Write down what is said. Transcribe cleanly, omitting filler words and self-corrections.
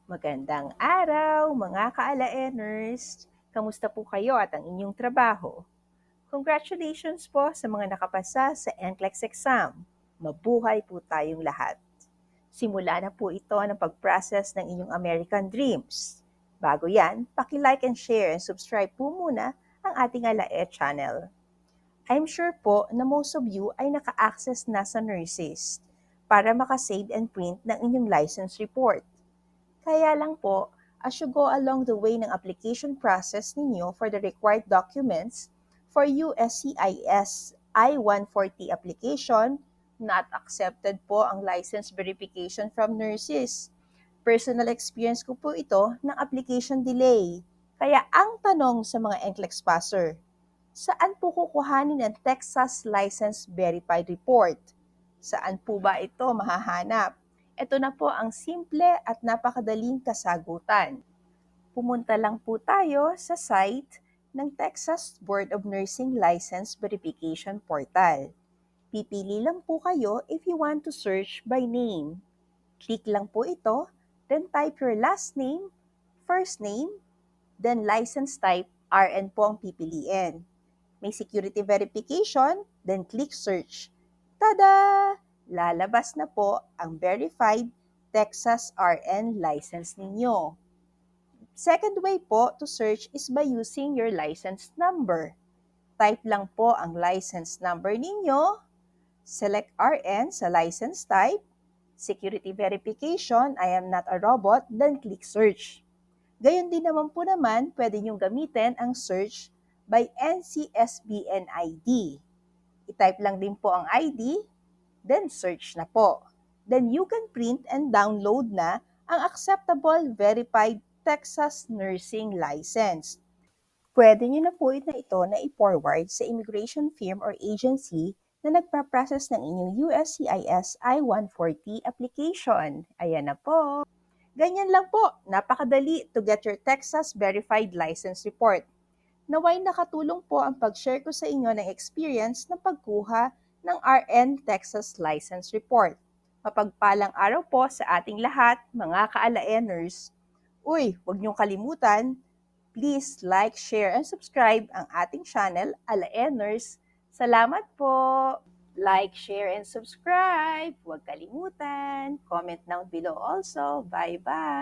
Magandang araw mga ka-alaeners! Kamusta po kayo at ang inyong trabaho? Congratulations po sa mga nakapasa sa NCLEX exam. Mabuhay po tayong lahat. Simula na po ito ng pag-process ng inyong American Dreams. Bago yan, paki-like and share and subscribe po muna ang ating Alae channel. I'm sure po na most of you ay naka-access na sa nurses para makasave and print ng inyong license report. Kaya lang po, as you go along the way ng application process ninyo for the required documents for USCIS I-140 application, not accepted po ang license verification from nurses. Personal experience ko po ito ng application delay. Kaya ang tanong sa mga NCLEX passer, saan po kukuhanin ang Texas License Verified Report? Saan po ba ito mahahanap? Ito na po ang simple at napakadaling kasagutan. Pumunta lang po tayo sa site ng Texas Board of Nursing License Verification Portal. Pipili lang po kayo if you want to search by name. Click lang po ito, then type your last name, first name, then license type, RN po ang pipiliin. May security verification, then click search. Tada! Lalabas na po ang verified Texas RN license ninyo. Second way po to search is by using your license number. Type lang po ang license number ninyo, select RN sa license type, security verification, I am not a robot, then click search. Gayon din naman po pwede niyong gamitin ang search by NCSBN ID. I-type lang din po ang ID, then search na po. Then you can print and download na ang acceptable verified Texas Nursing License. Pwede nyo na po ito na i-forward sa immigration firm or agency na nagpa-process ng inyong USCIS I-140 application. Ayan na po. Ganyan lang po, napakadali to get your Texas Verified License Report. Naway nakatulong po ang pag-share ko sa inyo ng experience ng pagkuha ng RN Texas License Report. Mapagpalang araw po sa ating lahat, mga ka-alaeners. Uy, huwag niyong kalimutan, please like, share, and subscribe ang ating channel, Alaeners. Salamat po! Like, share, and subscribe. Huwag kalimutan. Comment down below also. Bye-bye!